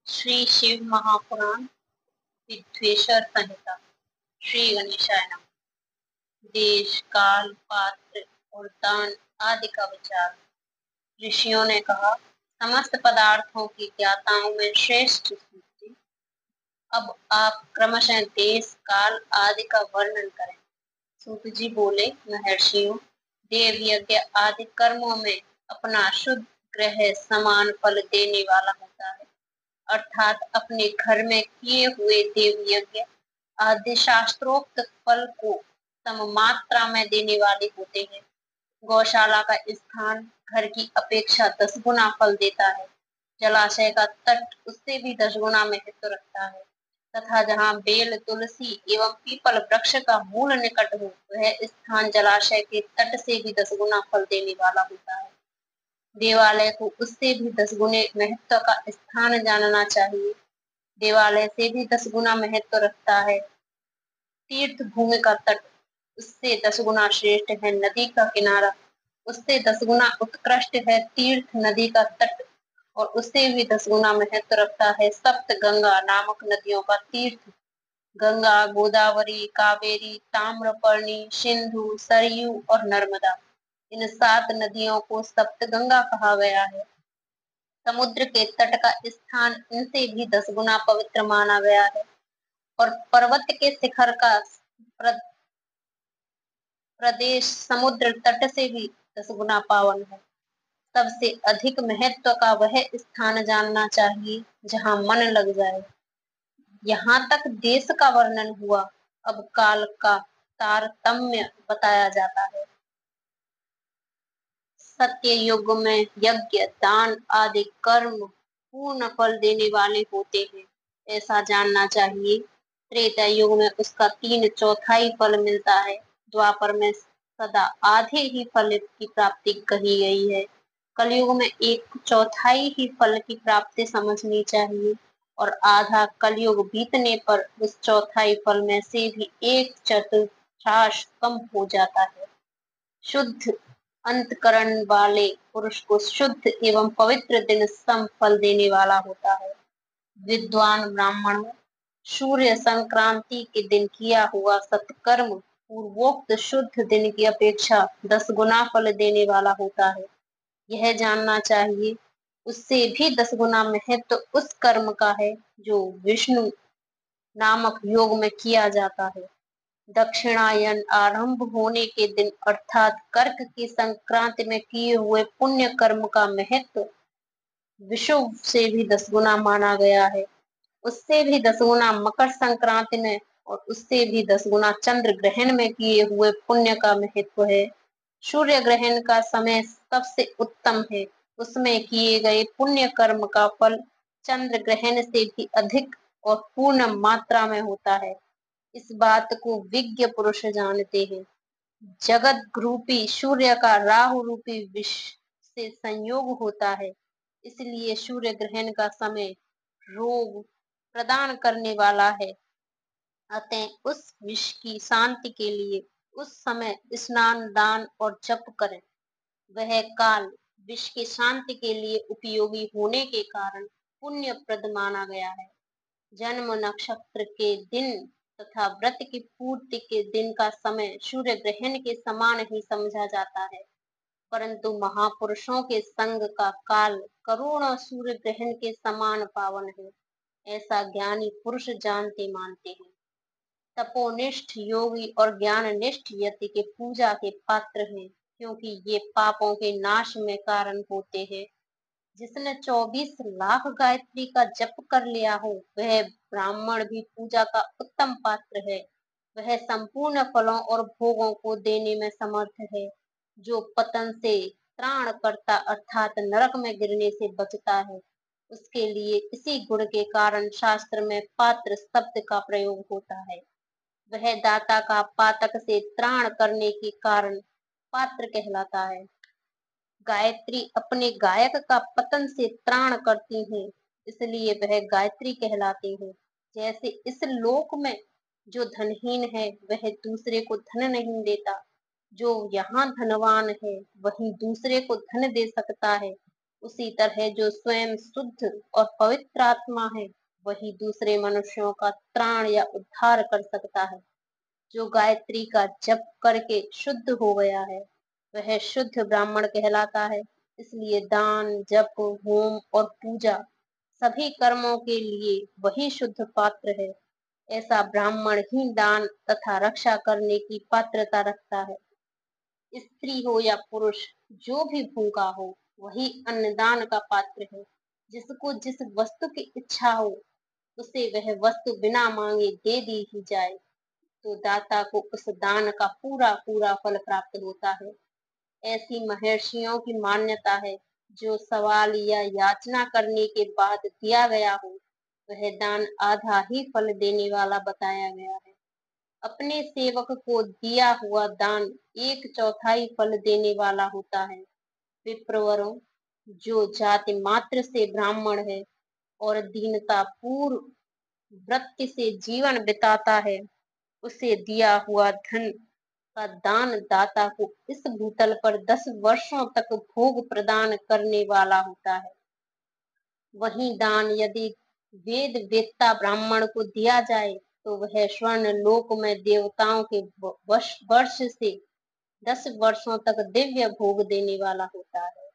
श्री शिव महापुराण विद्वेषर संहिता। श्री गणेशाय नमः। देश काल पात्र और दान आदि का विचार। ऋषियों ने कहा, समस्त पदार्थों की ज्ञाताओं में श्रेष्ठ सूक्ति। अब आप क्रमशः देश काल आदि का वर्णन करें। सूत जी बोले, महर्षियों, देव यज्ञ आदि कर्मों में अपना शुद्ध ग्रह समान फल देने वाला होता है, अर्थात अपने घर में किए हुए देव यज्ञ आदि शास्त्रोक्त फल को सम मात्रा में देने वाले होते हैं। गौशाला का स्थान घर की अपेक्षा 10 गुना फल देता है। जलाशय का तट उससे भी 10 गुना महत्व रखता है तथा जहाँ बेल, तुलसी एवं पीपल वृक्ष का मूल निकट हो, वह स्थान जलाशय के तट से भी 10 गुना फल देने वाला होता है। देवालय को उससे भी 10 गुने महत्व का स्थान जानना चाहिए। देवालय से भी 10 गुना महत्व रखता है। तीर्थ भूमि का तट उससे 10 गुना श्रेष्ठ है। नदी का किनारा उससे 10 गुना उत्कृष्ट है। तीर्थ नदी का तट और उससे भी 10 गुना महत्व रखता है। सप्त गंगा नामक नदियों का तीर्थ गंगा, गोदावरी, कावेरी, ताम्रपर्णी, सिंधु, सरयू और नर्मदा, इन 7 नदियों को सप्तगंगा कहा गया है। समुद्र के तट का स्थान इनसे भी 10 गुना पवित्र माना गया है और पर्वत के शिखर का प्रदेश समुद्र तट से भी 10 गुना पावन है। सबसे अधिक महत्व का वह स्थान जानना चाहिए जहाँ मन लग जाए। यहाँ तक देश का वर्णन हुआ, अब काल का तारतम्य बताया जाता है। सत्य युग में यज्ञ, दान आदि कर्म पूर्ण फल देने वाले होते हैं, ऐसा जानना चाहिए। त्रेता युग में उसका 3/4 फल मिलता है। द्वापर में सदा आधे ही फल की प्राप्ति कही गई है। कलयुग में 1/4 ही फल की प्राप्ति समझनी चाहिए और आधा कलयुग बीतने पर उस चौथाई फल में से भी 1/4 कम हो जाता है। शुद्ध अंतकरण वाले पुरुष को शुद्ध एवं पवित्र दिन सम फल देने वाला होता है। विद्वान ब्राह्मण सूर्य संक्रांति के दिन किया हुआ सत्कर्म पूर्वोक्त शुद्ध दिन की अपेक्षा 10 गुना फल देने वाला होता है। यह जानना चाहिए। उससे भी 10 गुना महत्व उस कर्म का है जो विष्णु नामक योग में किया जाता है। दक्षिणायन आरंभ होने के दिन अर्थात कर्क की संक्रांति में किए हुए पुण्य कर्म का महत्व विषुव से भी 10 गुना माना गया है। उससे भी 10 गुना मकर संक्रांति में और उससे भी 10 गुना चंद्र ग्रहण में किए हुए पुण्य का महत्व है। सूर्य ग्रहण का समय सबसे उत्तम है। उसमें किए गए पुण्य कर्म का फल चंद्र ग्रहण से भी अधिक और पूर्ण मात्रा में होता है। इस बात को विज्ञ पुरुष जानते हैं। जगत रूपी सूर्य का राहु रूपी विष से संयोग होता है, इसलिए सूर्य ग्रहण का समय रोग प्रदान करने वाला है। अतः उस विष की शांति के लिए उस समय स्नान, दान और जप करें। वह काल विष की शांति के लिए उपयोगी होने के कारण पुण्य प्रद माना गया है। जन्म नक्षत्र के दिन तथा व्रत की पूर्ति के दिन का समय सूर्य ग्रहण के समान ही समझा जाता है, परंतु महापुरुषों के संग का काल करोड़ों सूर्य ग्रहण के समान पावन है, ऐसा ज्ञानी पुरुष जानते मानते हैं। तपोनिष्ठ योगी और ज्ञाननिष्ठ यति के पूजा के पात्र हैं, क्योंकि ये पापों के नाश में कारण होते हैं। जिसने 24 लाख गायत्री का जप कर लिया हो, वह ब्राह्मण भी पूजा का उत्तम पात्र है। वह संपूर्ण फलों और भोगों को देने में समर्थ है। जो पतन से त्राण करता अर्थात नरक में गिरने से बचता है, उसके लिए इसी गुण के कारण शास्त्र में पात्र शब्द का प्रयोग होता है। वह दाता का पातक से त्राण करने के कारण पात्र कहलाता है। गायत्री अपने गायक का पतन से त्राण करती हैं, इसलिए वह गायत्री कहलाती है। जैसे इस लोक में जो धनहीन है वह दूसरे को धन नहीं देता, जो यहाँ धनवान है वही दूसरे को धन दे सकता है, उसी तरह जो स्वयं शुद्ध और पवित्र आत्मा है, वही दूसरे मनुष्यों का त्राण या उद्धार कर सकता है। जो गायत्री का जप करके शुद्ध हो गया है, वह शुद्ध ब्राह्मण कहलाता है। इसलिए दान, जप, होम और पूजा सभी कर्मों के लिए वही शुद्ध पात्र है। ऐसा ब्राह्मण ही दान तथा रक्षा करने की पात्रता रखता है। स्त्री हो या पुरुष, जो भी भूखा हो, वही अन्नदान का पात्र है। जिसको जिस वस्तु की इच्छा हो, उसे वह वस्तु बिना मांगे दे दी ही जाए, तो दाता को उस दान का पूरा पूरा फल प्राप्त होता है। ऐसी महर्षियों की मान्यता है, जो सवाल या याचना करने के बाद दिया गया हो, वह दान आधा ही फल देने वाला बताया गया है। अपने सेवक को दिया हुआ दान 1/4 फल देने वाला होता है। विप्रवरों, जो जाति मात्र से ब्राह्मण है और दीनता पूर्व वृत्ति से जीवन बिताता है, उसे दिया हुआ धन का दान दाता को इस भूतल पर 10 वर्षों तक भोग प्रदान करने वाला होता है। वही दान यदि वेद वेत्ता ब्राह्मण को दिया जाए, तो वह स्वर्ण लोक में देवताओं के वर्ष से 10 वर्षों तक दिव्य भोग देने वाला होता है।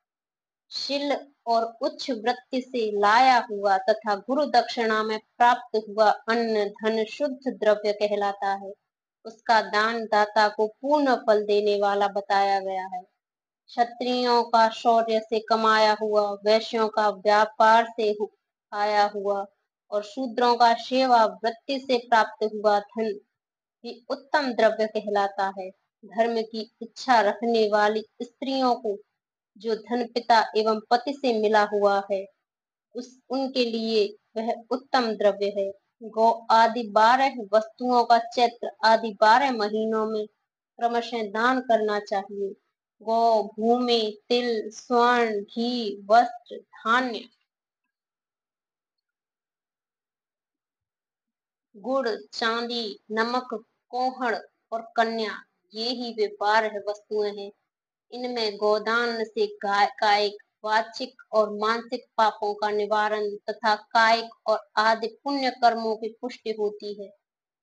शील और उच्च वृत्ति से लाया हुआ तथा गुरु दक्षिणा में प्राप्त हुआ अन्न धन शुद्ध द्रव्य कहलाता है। उसका दान दाता को पूर्ण फल देने वाला बताया गया है। क्षत्रियों का शौर्य से कमाया हुआ, वैश्यों का व्यापार से आया हुआ और शूद्रों का सेवा वृत्ति से प्राप्त हुआ धन भी उत्तम द्रव्य कहलाता है। धर्म की इच्छा रखने वाली स्त्रियों को जो धन पिता एवं पति से मिला हुआ है, उनके लिए वह उत्तम द्रव्य है। गौ आदि 12 वस्तुओं का चैत्र आदि 12 महीनों में क्रमशः दान करना चाहिए। गौ, भूमि, तिल, स्वर्ण, घी, वस्त्र, धान्य, गुड़, चांदी, नमक, कोहड़ और कन्या, ये ही वे 12 वस्तुएं हैं। इनमें गोदान से कायिक, वाचिक और मानसिक पापों का निवारण तथा कायिक और आदि पुण्य कर्मों की पुष्टि होती है।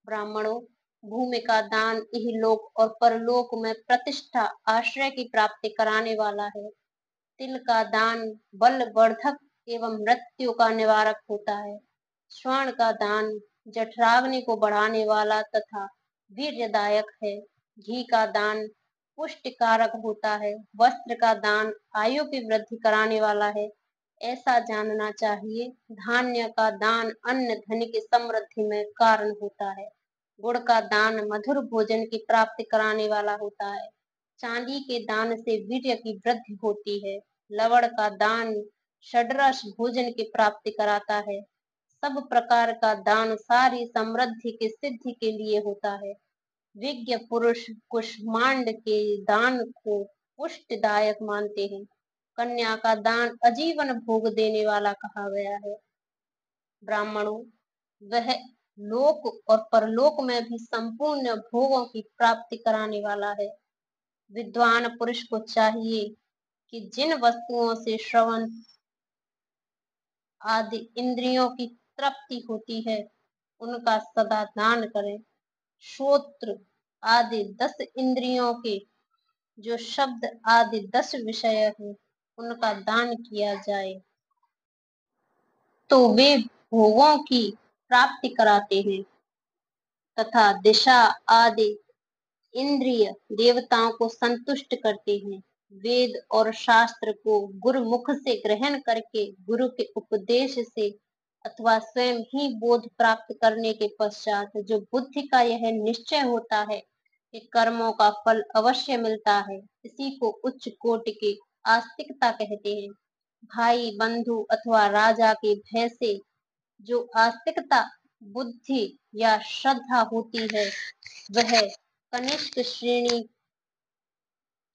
ब्राह्मणों, भूमि का दान इहलोक और परलोक में प्रतिष्ठा, आश्रय की प्राप्ति कराने वाला है। तिल का दान बल वर्धक एवं मृत्यु का निवारक होता है। स्वर्ण का दान जठराग्नि को बढ़ाने वाला तथा वीर्यदायक है। घी का दान पुष्टिकारक होता है। वस्त्र का दान आयु की वृद्धि कराने वाला है, ऐसा जानना चाहिए। धान्य का दान अन्न धन की समृद्धि में कारण होता है। गुड़ का दान मधुर भोजन की प्राप्ति कराने वाला होता है। चांदी के दान से वीर्य की वृद्धि होती है। लवण का दान षड्रस भोजन की प्राप्ति कराता है। सब प्रकार का दान सारी समृद्धि की सिद्धि के लिए होता है। विज्ञ पुरुष कुष्मांड के दान को पुष्टिदायक मानते हैं। कन्या का दान आजीवन भोग देने वाला कहा गया है। ब्राह्मणों, वह लोक और परलोक में भी संपूर्ण भोगों की प्राप्ति कराने वाला है। विद्वान पुरुष को चाहिए कि जिन वस्तुओं से श्रवण आदि इंद्रियों की तृप्ति होती है, उनका सदा दान करें। श्रोत्र आदि 10 इंद्रियों के जो शब्द आदि 10 विषय है, उनका दान किया जाए, तो वे भोगों की प्राप्ति कराते हैं तथा दिशा आदि इंद्रिय देवताओं को संतुष्ट करते हैं। वेद और शास्त्र को गुरुमुख से ग्रहण करके गुरु के उपदेश से अथवा स्वयं ही बोध प्राप्त करने के पश्चात जो बुद्धि का यह निश्चय होता है कि कर्मों का फल अवश्य मिलता है, इसी को उच्च कोटि की आस्तिकता कहते हैं। भाई बंधु अथवा राजा के भय से जो आस्तिकता बुद्धि या श्रद्धा होती है, वह कनिष्ठ श्रेणी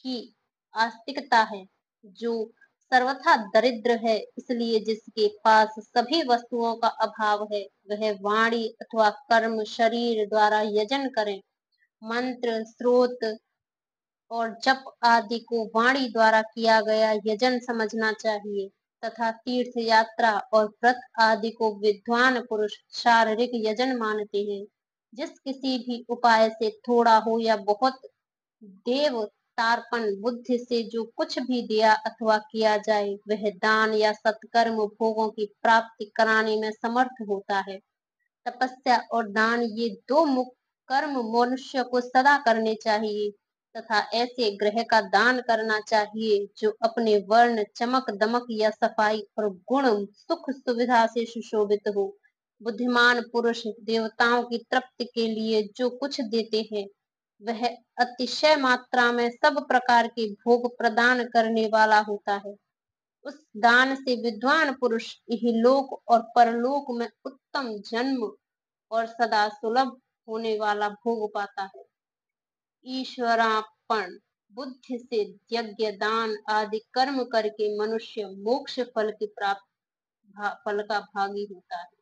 की आस्तिकता है, जो सर्वथा दरिद्र है। इसलिए जिसके पास सभी वस्तुओं का अभाव है, वह वाणी अथवा कर्म शरीर द्वारा यजन करे। मंत्र स्रोत और जप आदि को वाणी द्वारा किया गया यजन समझना चाहिए। तथा तीर्थ यात्रा और व्रत आदि को विद्वान पुरुष शारीरिक यजन मानते हैं। जिस किसी भी उपाय से थोड़ा हो या बहुत देव तार्पण बुद्धि से जो कुछ भी दिया अथवा किया जाए वह दान या सत्कर्म भोगों की प्राप्ति कराने में समर्थ होता है। तपस्या और दान ये दो मुख्य कर्म मनुष्य को सदा करने चाहिए तथा ऐसे ग्रह का दान करना चाहिए जो अपने वर्ण चमक दमक या सफाई और गुण सुख सुविधा से सुशोभित हो। बुद्धिमान पुरुष देवताओं की तृप्ति के लिए जो कुछ देते हैं वह अतिशय मात्रा में सब प्रकार के भोग प्रदान करने वाला होता है। उस दान से विद्वान पुरुष इहलोक और परलोक में उत्तम जन्म और सदा सुलभ होने वाला भोग पाता है। ईश्वरार्पण बुद्धि से यज्ञ दान आदि कर्म करके मनुष्य मोक्ष फल की प्राप्त फल का भागी होता है।